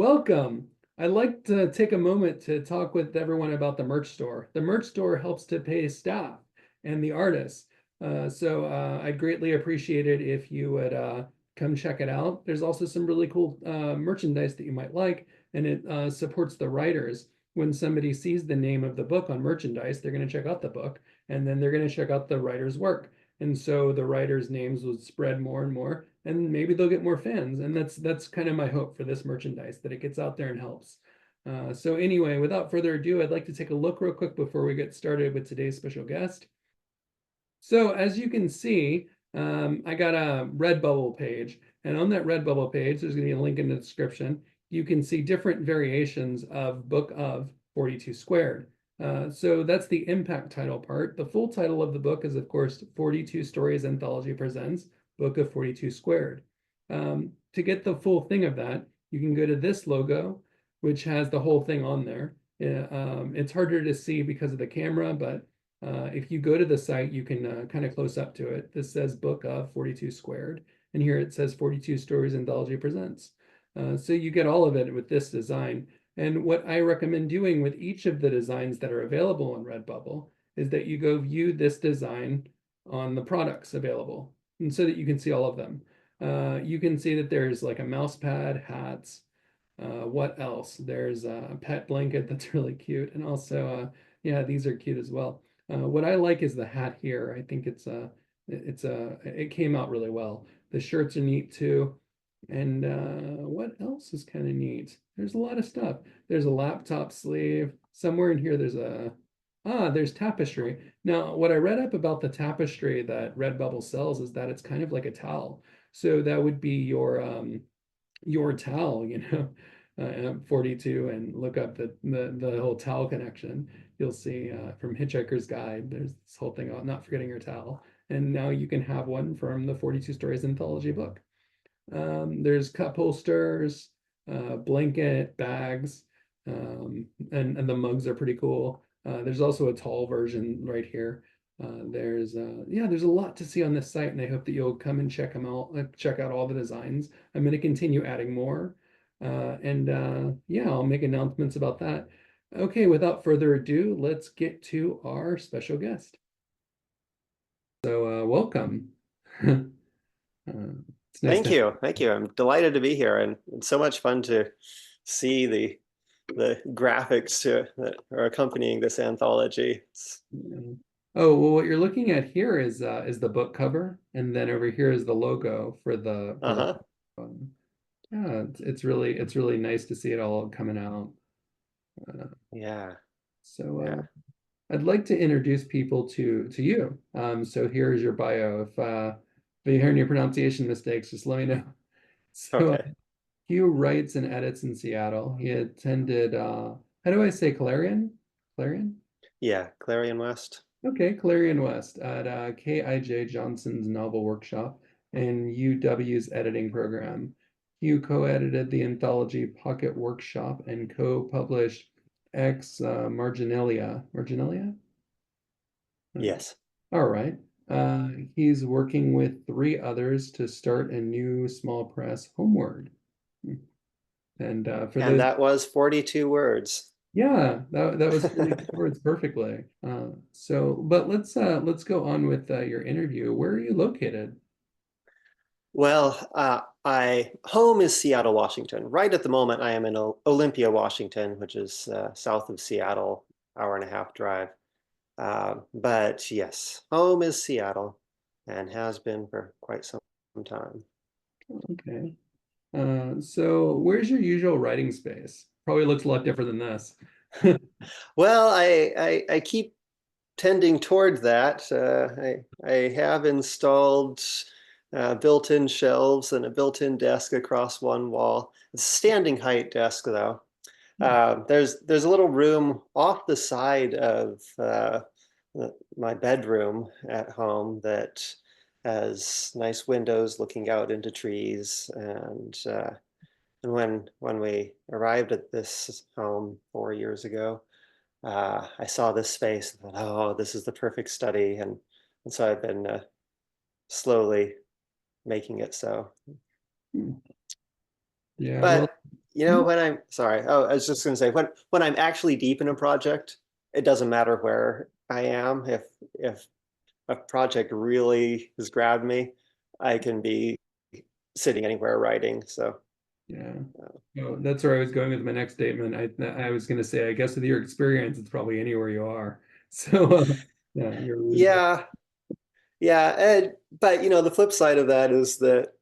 Welcome. I'd like to take a moment to talk with everyone about the merch store. The merch store helps to pay staff and the artists. I'd greatly appreciate it if you would come check it out. There's also some really cool merchandise that you might like, and it supports the writers. When somebody sees the name of the book on merchandise, they're going to check out the book, and then they're going to check out the writer's work. And so the writers' names will spread more and more, and maybe they'll get more fans. And that's kind of my hope for this merchandise, that it gets out there and helps. So anyway, without further ado, I'd like to take a look real quick before we get started with today's special guest. So as you can see, I got a Redbubble page, and on that Redbubble page, there's going to be a link in the description. You can see different variations of Book of 42 Squared. So that's the impact title part. The full title of the book is, of course, 42 Stories Anthology Presents, Book of 42 Squared. To get the full thing of that, you can go to this logo, which has the whole thing on there. It's harder to see because of the camera, but if you go to the site, you can kind of close up to it. This says Book of 42 Squared, and here it says 42 Stories Anthology Presents. So you get all of it with this design. And what I recommend doing with each of the designs that are available on Redbubble is that you go view this design on the products available, and so that you can see all of them. You can see that there's like a mouse pad, hats. What else? There's a pet blanket that's really cute, and also, yeah, these are cute as well. What I like is the hat here. I think it came out really well. The shirts are neat too. And what else is kind of neat? There's a lot of stuff. There's a laptop sleeve. Somewhere in here there's tapestry. Now, what I read up about the tapestry that Redbubble sells is that it's kind of like a towel. So that would be your towel, 42, and look up the whole towel connection. You'll see from Hitchhiker's Guide, there's this whole thing about not forgetting your towel. And now you can have one from the 42 Stories Anthology book. There's cup holsters, blanket, bags, and the mugs are pretty cool. There's also a tall version right here. There's a lot to see on this site, and I hope that you'll come and check them out, check out all the designs. I'm going to continue adding more, I'll make announcements about that. Okay, without further ado, let's get to our special guest. So, welcome. It's nice Thank you. Thank you. I'm delighted to be here, and it's so much fun to see the graphics that are accompanying this anthology. Oh, well, what you're looking at here is the book cover, and then over here is the logo for the Uh-huh. yeah, it's really nice to see it all coming out. Uh, Yeah. so Yeah. I'd like to introduce people to you. So here's your bio. If you hear any pronunciation mistakes, just let me know. So Okay. Huw writes and edits in Seattle. He attended how do I say Clarion? Clarion? Yeah. Clarion West. Okay, Clarion West at Kij Johnson's novel workshop and UW's editing program. Huw co-edited the anthology Pocket Workshop and co-published Ex Marginalia. Marginalia? Yes. All right. He's working with three others to start a new small press, Homeward. And for And those, that was 42 words. yeah, that was 42 words perfectly. But let's go on with your interview. Where are you located? Well, I home is Seattle, Washington. Right at the moment, I am in Olympia, Washington, which is south of Seattle, hour-and-a-half drive. But yes, home is Seattle and has been for quite some time. Okay. So where's your usual writing space? Probably looks a lot different than this. Well, I keep tending toward that. I have installed built-in shelves and a built-in desk across one wall. It's a standing height desk, though. There's a little room off the side of my bedroom at home that has nice windows looking out into trees. And when we arrived at this home 4 years ago, I saw this space and thought, oh, this is the perfect study. And so I've been slowly making it so. Yeah, well, But You know, when I'm sorry, oh, I was just going to say when I'm actually deep in a project, it doesn't matter where I am. If a project really has grabbed me, I can be sitting anywhere writing. So Yeah. uh, Oh, that's where I was going with my next statement. I was going to say, I guess with your experience, it's probably anywhere you are. So, yeah, you're really good. yeah, yeah. But the flip side of that is that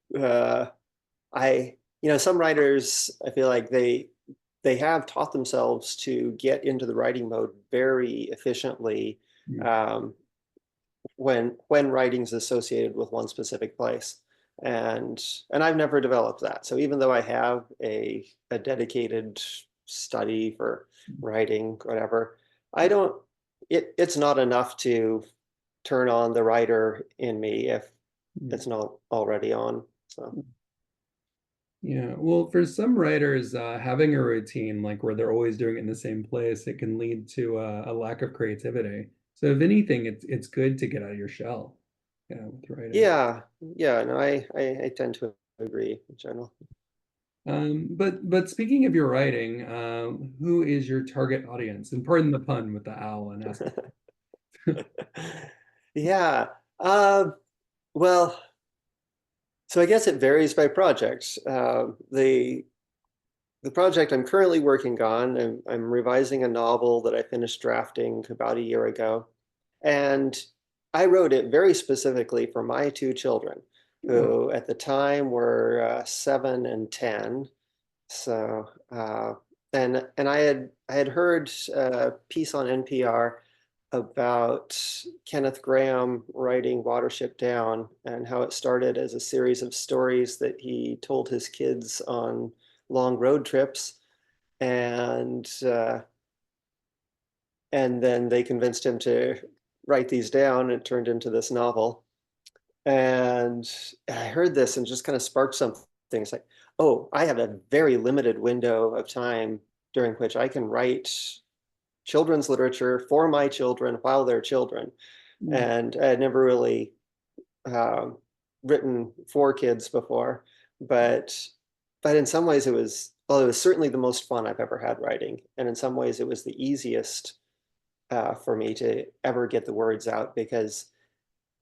some writers, I feel like they have taught themselves to get into the writing mode very efficiently Mm, um, when writing's associated with one specific place. And I've never developed that. So even though I have a dedicated study for writing, whatever, I don't it's not enough to turn on the writer in me if mm. it's not already on. So Yeah, well, for some writers, having a routine, like where they're always doing it in the same place, it can lead to a lack of creativity. So, if anything, it's good to get out of your shell, yeah, with writing. yeah, yeah, no, I tend to agree in general. But speaking of your writing, who is your target audience? And pardon the pun with the owl and asking. Yeah. Uh, well, so I guess it varies by project. The project I'm currently working on, I'm revising a novel that I finished drafting about a year ago. And I wrote it very specifically for my two children, Oh, who at the time were 7 and 10. So, and I had heard a piece on NPR about Kenneth Graham writing Watership Down and how it started as a series of stories that he told his kids on long road trips, and and then they convinced him to write these down, and it turned into this novel. And I heard this and just kind of sparked something. It's like, oh, I have a very limited window of time during which I can write children's literature for my children while they're children. mm, And I had never really um, written for kids before, but in some ways it was certainly the most fun I've ever had writing, and in some ways it was the easiest for me to ever get the words out because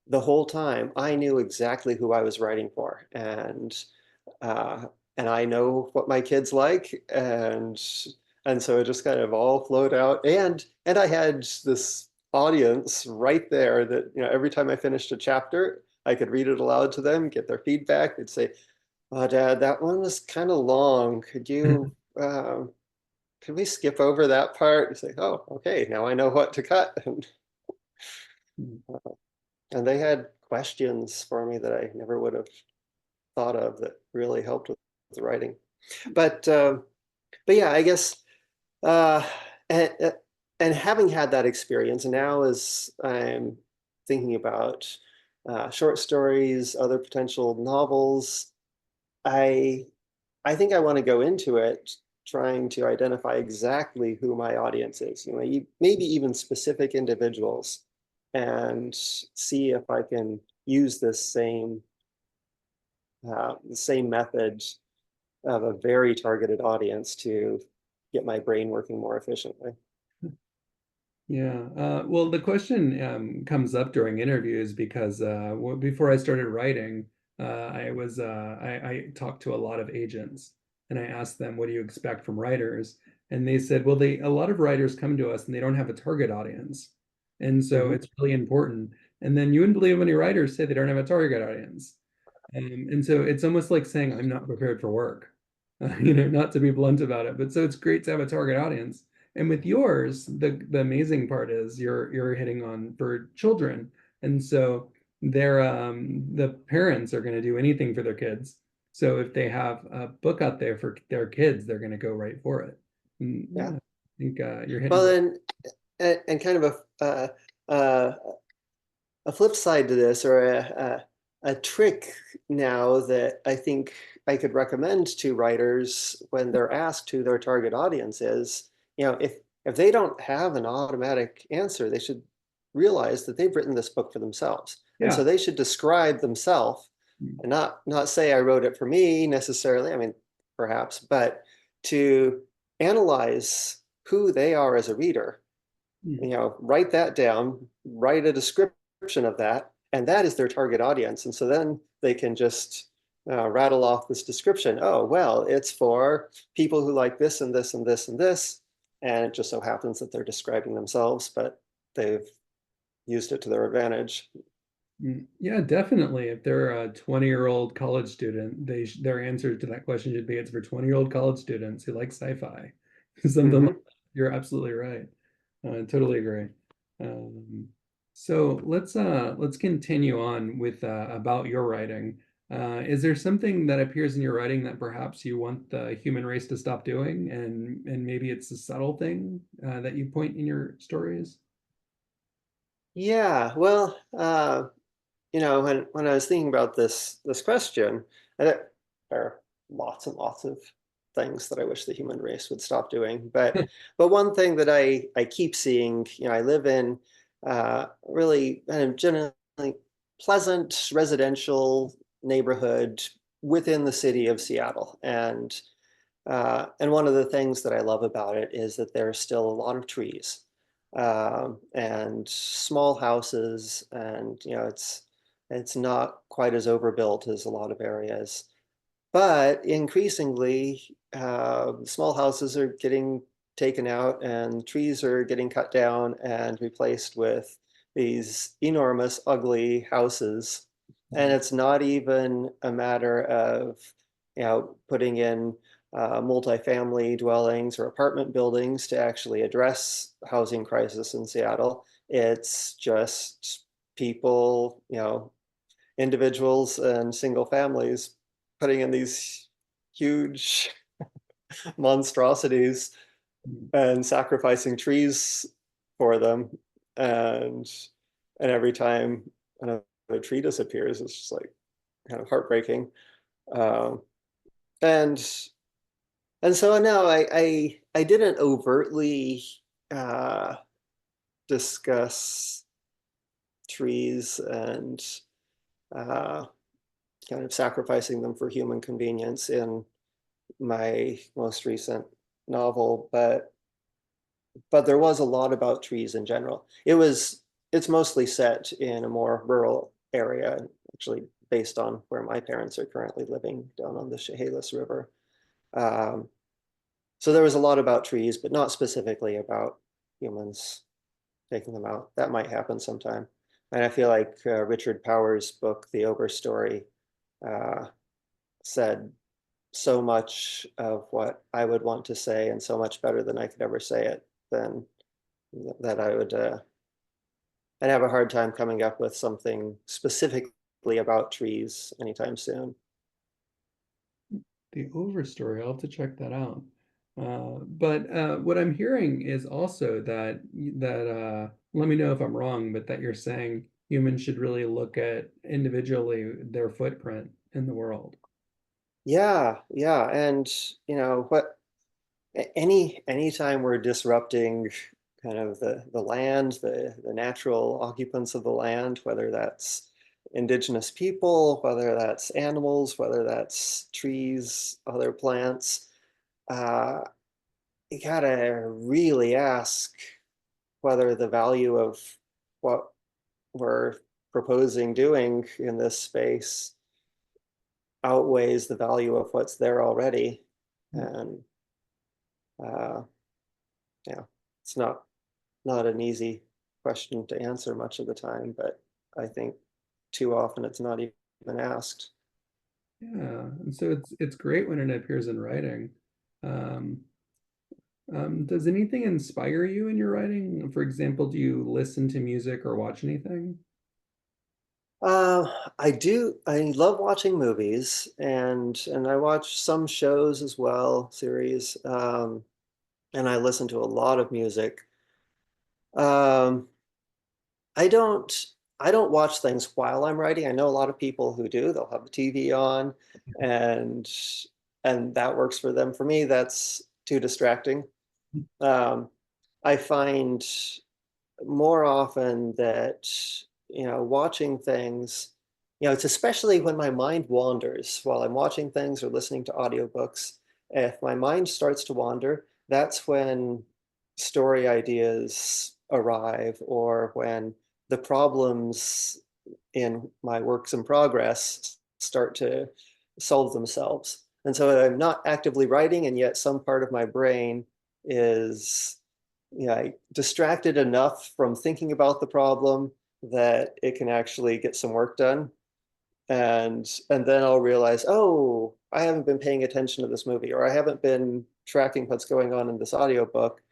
the whole time I knew exactly who I was writing for, uh, and I know what my kids like, and so it just kind of all flowed out, and I had this audience right there that every time I finished a chapter, I could read it aloud to them, get their feedback. They'd say, "Oh, Dad, that one was kind of long. Could we skip over that part?" It's like, "Oh, okay, now I know what to cut." mm, And they had questions for me that I never would have thought of that really helped with the writing. But but yeah, I guess uh, and, and having had that experience, now as I'm thinking about short stories, other potential novels, I I think I want to go into it trying to identify exactly who my audience is, maybe even specific individuals, and see if I can use the same method of a very targeted audience to get my brain working more efficiently. yeah. Well, the question comes up during interviews because before I started writing, I talked to a lot of agents and I asked them, "What do you expect from writers?" And they said, "Well, a lot of writers come to us and they don't have a target audience, and so Mm-hmm. it's really important." And then you wouldn't believe how many writers say they don't have a target audience. And so it's almost like saying, I'm not prepared for work, not to be blunt about it. But so it's great to have a target audience. And with yours, the amazing part is you're hitting on for children. And so the parents are going to do anything for their kids. So if they have a book out there for their kids, they're going to go right for it. And Yeah. yeah, I think you're hitting Well, the then, and kind of uh, a flip side to this, or a trick now that I think I could recommend to writers when they're asked who their target audience is, if they don't have an automatic answer, they should realize that they've written this book for themselves. And so yeah. they should describe themselves and not say I wrote it for me necessarily. I mean, perhaps, but to analyze who they are as a reader. Mm. Write that down, write a description of that, and that is their target audience. And so then they can just rattle off this description. Oh, well, it's for people who like this and this and this and this. And it just so happens that they're describing themselves, but they've used it to their advantage. Yeah, definitely. If they're a 20-year-old college student, their answer to that question should be it's for 20-year-old college students who like sci-fi. Something like Mm-hmm. that. You're absolutely right. Totally agree. Um, so let's continue on with about your writing. Is there something that appears in your writing that perhaps you want the human race to stop doing, and maybe it's a subtle thing that you point in your stories? Yeah, well, when I was thinking about this question, there are lots and lots of things that I wish the human race would stop doing. But one thing that I keep seeing, I live in really kind of generally pleasant residential neighborhood within the city of Seattle, and one of the things that I love about it is that there are still a lot of trees and small houses, and it's not quite as overbuilt as a lot of areas. But increasingly, small houses are getting taken out, and trees are getting cut down and replaced with these enormous, ugly houses. And it's not even a matter of, putting in multifamily dwellings or apartment buildings to actually address housing crisis in Seattle. It's just people, individuals and single families putting in these huge monstrosities and sacrificing trees for them. And and every time another tree disappears, it's just like kind of heartbreaking. Um, and and so no, I didn't overtly uh, discuss trees and uh, kind of sacrificing them for human convenience in my most recent novel, but there was a lot about trees in general. It's mostly set in a more rural area, actually based on where my parents are currently living down on the Chehalis River. Um, so there was a lot about trees, but not specifically about humans taking them out. That might happen sometime. And I feel like Richard Powers' book, The Overstory, uh, said so much of what I would want to say, and so much better than I could ever say it, then that I'd have a hard time coming up with something specifically about trees anytime soon. The Overstory, I'll have to check that out. But what I'm hearing is also that let me know if I'm wrong, but that you're saying humans should really look at individually their footprint in the world. Yeah, yeah, and what anytime we're disrupting kind of the land, the natural occupants of the land, whether that's indigenous people, whether that's animals, whether that's trees, other plants, uh, you gotta really ask whether the value of what we're proposing doing in this space outweighs the value of what's there already. And uh, yeah, it's not an easy question to answer much of the time, but I think too often it's not even asked. Yeah, and so it's great when it appears in writing. Um, does anything inspire you in your writing? For example, do you listen to music or watch anything? Uh, I do. I love watching movies, and I watch some shows as well, series, and I listen to a lot of music. Um, I don't I don't watch things while I'm writing. I know a lot of people who do. They'll have the TV on and and that works for them. For me, that's too distracting. Um, I find more often that, watching things, it's especially when my mind wanders while I'm watching things or listening to audiobooks. if my mind starts to wander, that's when story ideas arrive, or when the problems in my works in progress start to solve themselves. And so I'm not actively writing, and yet some part of my brain is, distracted enough from thinking about the problem that it can actually get some work done. And then I'll realize, oh, I haven't been paying attention to this movie, or I haven't been tracking what's going on in this audiobook.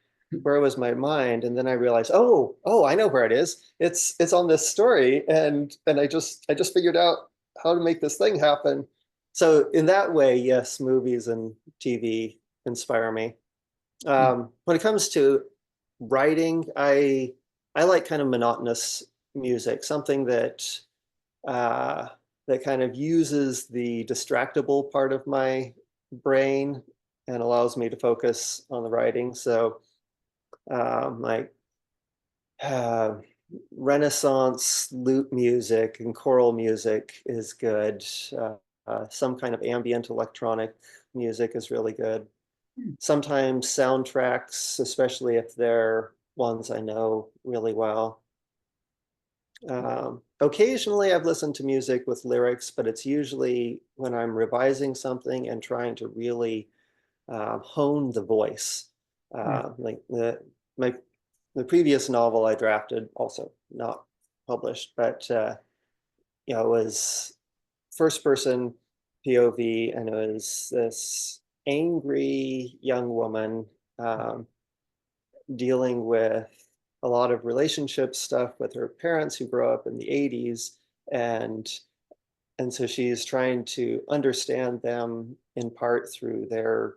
Where was my mind? And then I realized, oh, I know where it is. It's on this story, and I just figured out how to make this thing happen. So in that way, yes, movies and TV inspire me. When it comes to writing, I like kind of monotonous music, something uh, that kind of uses the distractible part of my brain and allows me to focus on the writing. So like uh, Renaissance lute music and choral music is good. Some kind of ambient electronic music is really good. Sometimes soundtracks, especially if they're ones I know really well. Occasionally I've listened to music with lyrics, but it's usually when I'm revising something and trying to really hone the voice. Yeah. Like my the previous novel I drafted, also not published, but it was first person POV, and it was this angry young woman um, dealing with a lot of relationship stuff with her parents who grew up in the 80s, and so she's trying to understand them in part through their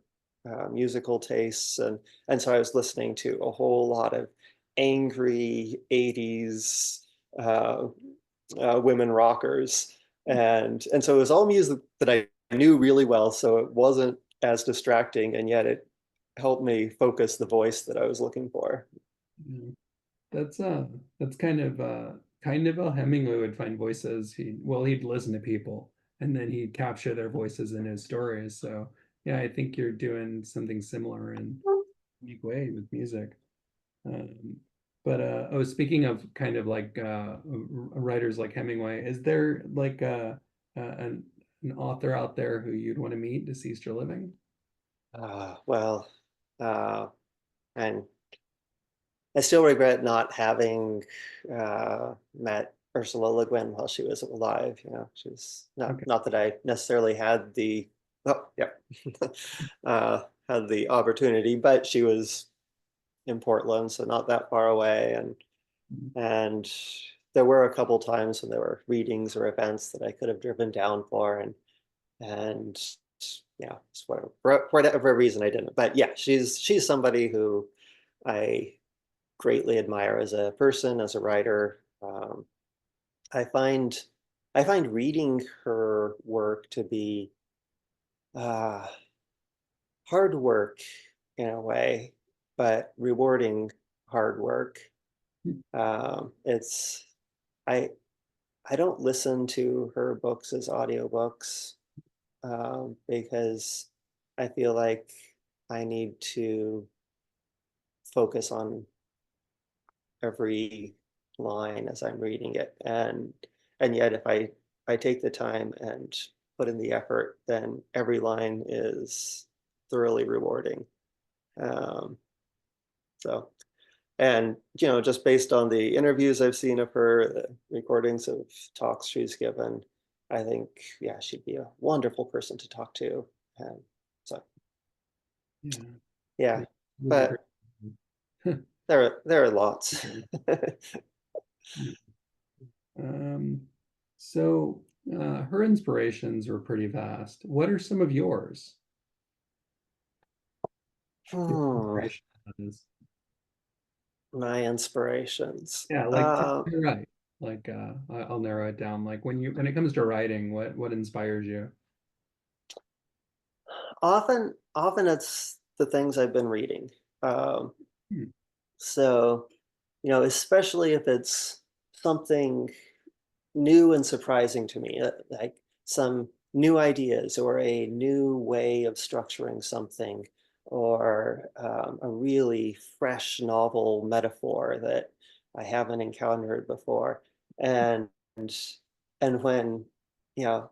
musical tastes, and so I was listening to a whole lot of angry 80s uh, women rockers, and so it was all music that I knew really well, so it wasn't as distracting, and yet it helped me focus the voice that I was looking for. Yeah. That's that's kind of how Hemingway would find voices. He'd listen to people and then he'd capture their voices in his stories. So yeah, I think you're doing something similar in a unique way with music. Um, but oh, speaking of kind of like writers like Hemingway, is there like an author out there who you'd want to meet deceased or living? Well, uh, and I still regret not having met Ursula Le Guin while she was alive. She's not Okay. not that I necessarily had the oh yeah had the opportunity, but she was in Portland, so not that far away, and there were a couple times when there were readings or events that I could have driven down for, and for whatever reason I didn't. But yeah, she's somebody who I greatly admire as a person, as a writer. I find I find reading her work to be uh, hard work in a way, but rewarding hard work. It's I I don't listen to her books as audiobooks because I feel like I need to focus on every line as I'm reading it. And yet if I take the time and put in the effort, then every line is thoroughly rewarding. Um, so and just based on the interviews I've seen of her, the recordings of talks she's given, I think yeah, she'd be a wonderful person to talk to. And so Yeah. yeah, Yeah. Those are great. but there are lots. Um, so her inspirations were pretty vast. What are some of yours? Your Hmm, inspiration is, my inspirations. yeah, like you're right. Like I'll narrow it down. Like when it comes to writing, what inspires you? Often it's the things I've been reading. Um, Hmm. so, especially if it's something new and surprising to me, like some new ideas or a new way of structuring something, or a really fresh novel metaphor that I haven't encountered before. And and when, you know,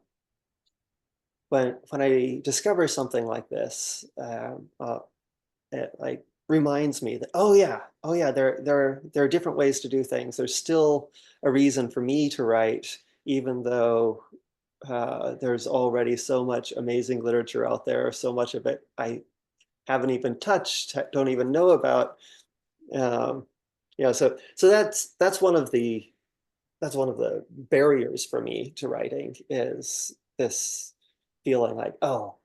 when I discover something like this, it like reminds me that, oh yeah, there are different ways to do things. There's still a reason for me to write, even though there's already so much amazing literature out there. So much of it I haven't even touched, don't even know about. Um, so that's one of the barriers for me to writing, is this feeling like, oh,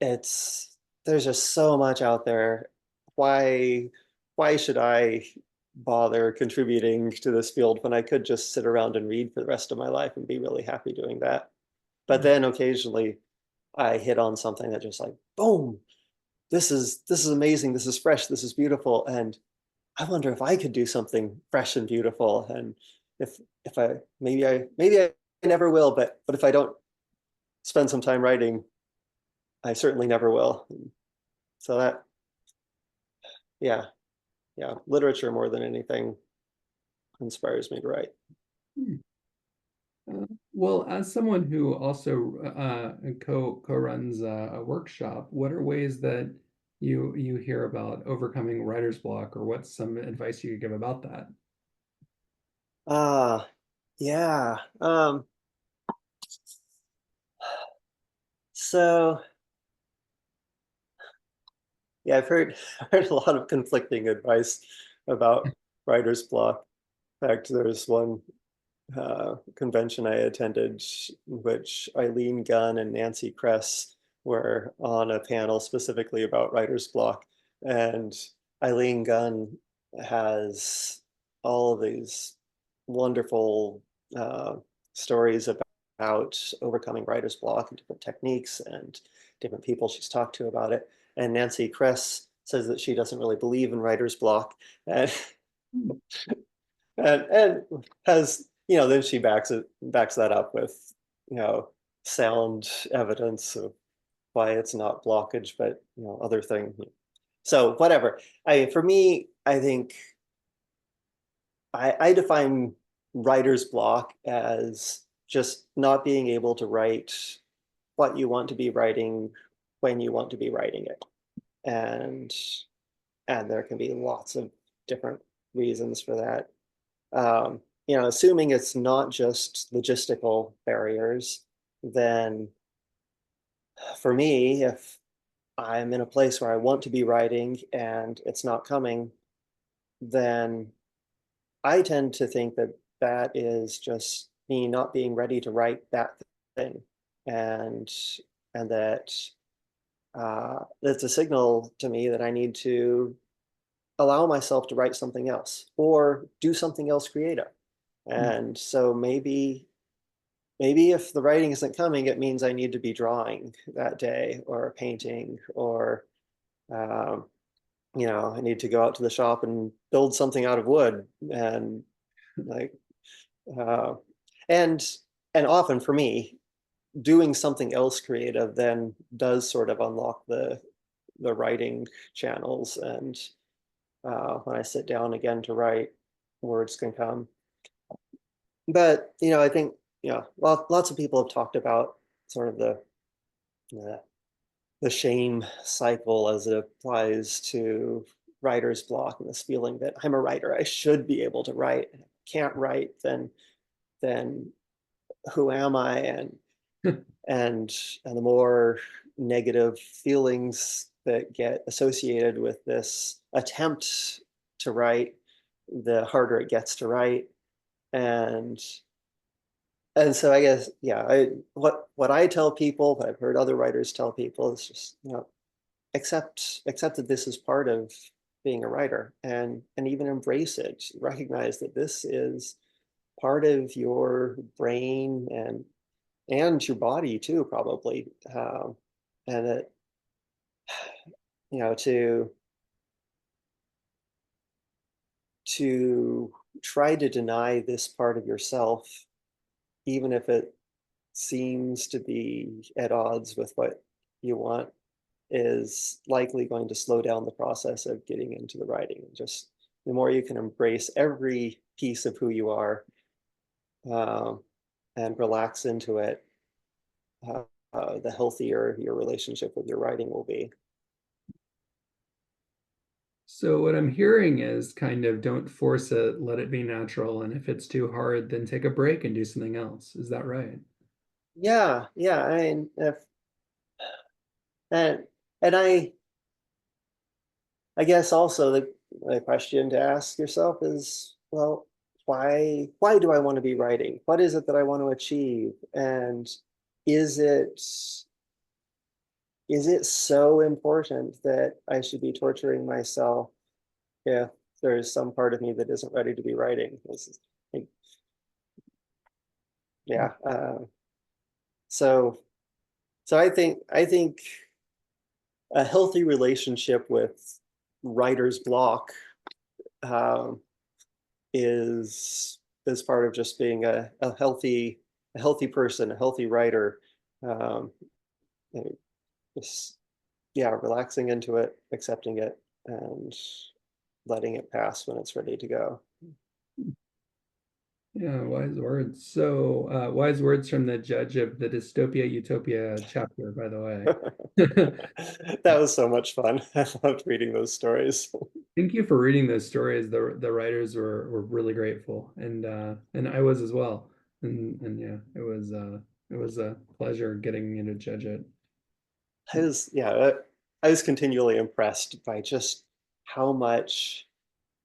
it's there's just so much out there. Why why should I bother contributing to this field when I could just sit around and read for the rest of my life and be really happy doing that? But Mm. then occasionally I hit on something that just like, boom, this is amazing, this is fresh, this is beautiful, and I wonder if I could do something fresh and beautiful. And if I maybe I never will, but if I don't spend some time writing, I certainly never will. So that, yeah, yeah, literature more than anything inspires me to write. Hmm. Well, as someone who also co-runs a workshop, what are ways that you hear about overcoming writer's block, or what's some advice you could give about that? Ah, yeah. So yeah, I've heard heard a lot of conflicting advice about writer's block. In fact, there's one convention I attended, which Eileen Gunn and Nancy Kress were on a panel specifically about writer's block. And Eileen Gunn has all of these wonderful uh, stories about overcoming writer's block and different techniques and different people she's talked to about it. And Nancy Kress says that she doesn't really believe in writer's block. And Hmm. and has, then she backs that up with, sound evidence of why it's not blockage, but other thing. So whatever. I For me, I think I define writer's block as just not being able to write what you want to be writing when you want to be writing it. And there can be lots of different reasons for that. Assuming it's not just logistical barriers, then for me, if I'm in a place where I want to be writing and it's not coming, then I tend to think that that is just me not being ready to write that thing, and that it's a signal to me that I need to allow myself to write something else or do something else creative. Hmm. And so maybe if the writing isn't coming, it means I need to be drawing that day, or painting, or um, I need to go out to the shop and build something out of wood. And like uh, and and often for me, doing something else creative then does sort of unlock the writing channels. And when I sit down again to write, words can come. But I think, lots of people have talked about sort of the the shame cycle as it applies to writer's block, and this feeling that I'm a writer, I should be able to write. If I can't write, then who am I? And and the more negative feelings that get associated with this attempt to write, the harder it gets to write. And so I guess, yeah, what I tell people, what I've heard other writers tell people, is just, accept that this is part of being a writer, and even embrace it. Recognize that this is part of your brain and your body too, probably. And that, to try to deny this part of yourself, even if it seems to be at odds with what you want is likely going to slow down the process of getting into the writing. Just the more you can embrace every piece of who you are, um, and relax into it, the healthier your relationship with your writing will be. So what I'm hearing is kind of don't force it, let it be natural, and if it's too hard, then take a break and do something else. Is that right? Yeah, yeah. I mean, if, and and I guess also the question to ask yourself is, well, why do I want to be writing? What is it that I want to achieve? And is it is it so important that I should be torturing myself if there's some part of me that isn't ready to be writing? This is, like, yeah. So so I think a healthy relationship with writer's block, um, is part of just being a healthy person, a healthy writer. Um, just, yeah, relaxing into it, accepting it, and letting it pass when it's ready to go. Yeah, wise words. So, wise words from the judge of the Dystopia Utopia chapter, by the way. That was so much fun. I loved reading those stories. Thank you for reading those stories. The writers were really grateful, and I was as well. And yeah, it was a pleasure getting you to judge it. I was, yeah, I was continually impressed by just how much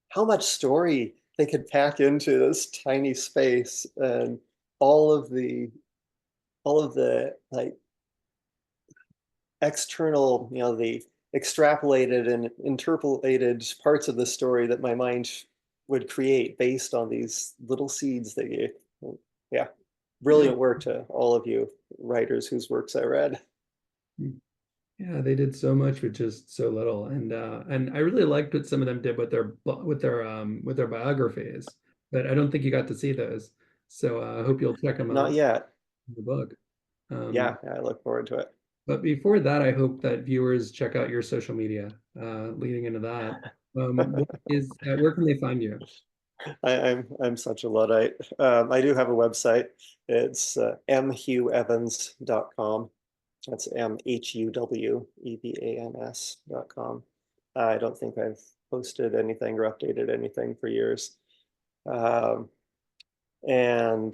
how much story they could pack into this tiny space, and all of the all of the like external, the extrapolated and interpolated parts of the story that my mind would create based on these little seeds that you, yeah, Yeah. brilliant work to all of you writers whose works I read. Yeah, they did so much with just so little, and I really liked what some of them did with with their biographies, but I don't think you got to see those. So I hope you'll check them Not out yet. in the book. Yeah, Um, I look forward to it. but before that, I hope that viewers check out your social media. Leading into that, where can they find you? I'm such a Luddite. I do have a website. It's mhuwevans.com. That's mhuwevans.com. I don't think I've posted anything or updated anything for years. Um, and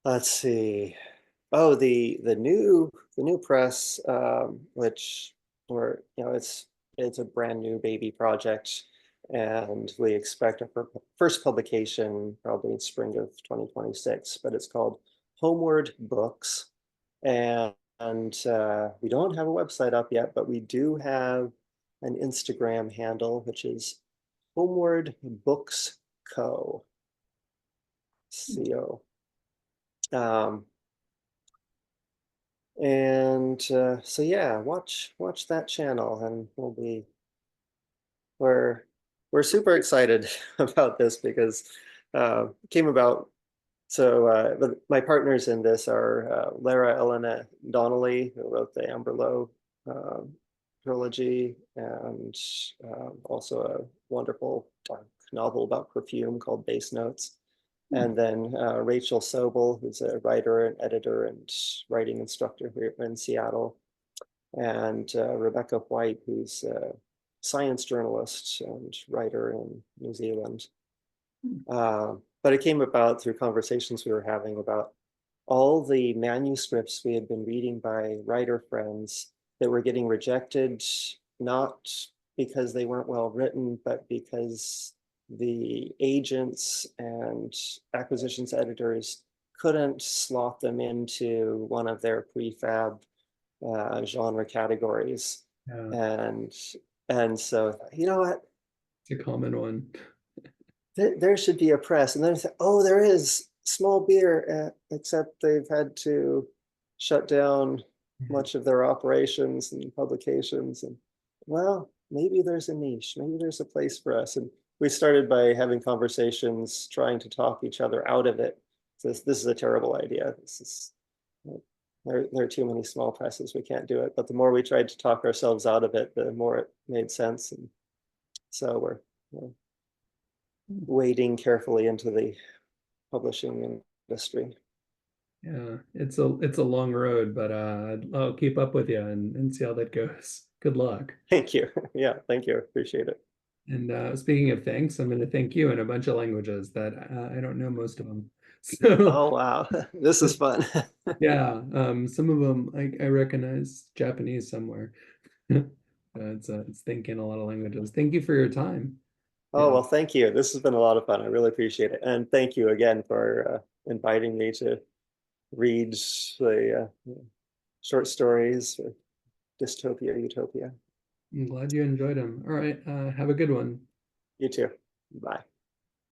let's see. Oh, the new press, which we're, it's a brand new baby project, and we expect our first publication probably in spring of 2026. But it's called Homeward Books, and we don't have a website up yet, but we do have an Instagram handle, which is Homeward Books Co. Co. Um, and so yeah, watch that channel, and we're we're super excited about this because it came about. So my partners in this are Lara Elena Donnelly, who wrote the Amberlow um, trilogy, and also a wonderful novel about perfume called Base Notes. And then Rachel Sobel, who's a writer and editor and writing instructor here in Seattle, and Rebecca White, who's a science journalist and writer in New Zealand. But it came about through conversations we were having about all the manuscripts we had been reading by writer friends that were getting rejected, not because they weren't well written, but because the agents and acquisitions editors couldn't slot them into one of their prefab genre categories. Yeah, And and so, you know what, it's a common one. there should be a press. And then I said, oh, there is small beer, except they've had to shut down much of their operations and publications. And well, maybe there's a niche, maybe there's a place for us. And we started by having conversations, trying to talk each other out of it, this is a terrible idea. This is there are too many small presses. We can't do it. But the more we tried to talk ourselves out of it, the more it made sense. And so we're wading carefully into the publishing industry. Yeah, it's a long road, but I'll keep up with you and see how that goes. Good luck. Thank you. Yeah, thank you. Appreciate it. And speaking of thanks, I'm going to thank you in a bunch of languages that I don't know most of them. So Oh, wow. This is fun. yeah, some of them I recognize Japanese somewhere. It's thinking a lot of languages. Thank you for your time. Oh, Yeah, well, thank you. This has been a lot of fun. I really appreciate it. And thank you again for inviting me to read the short stories for Dystopia, Utopia. I'm glad you enjoyed them. All right, have a good one. You too. Bye.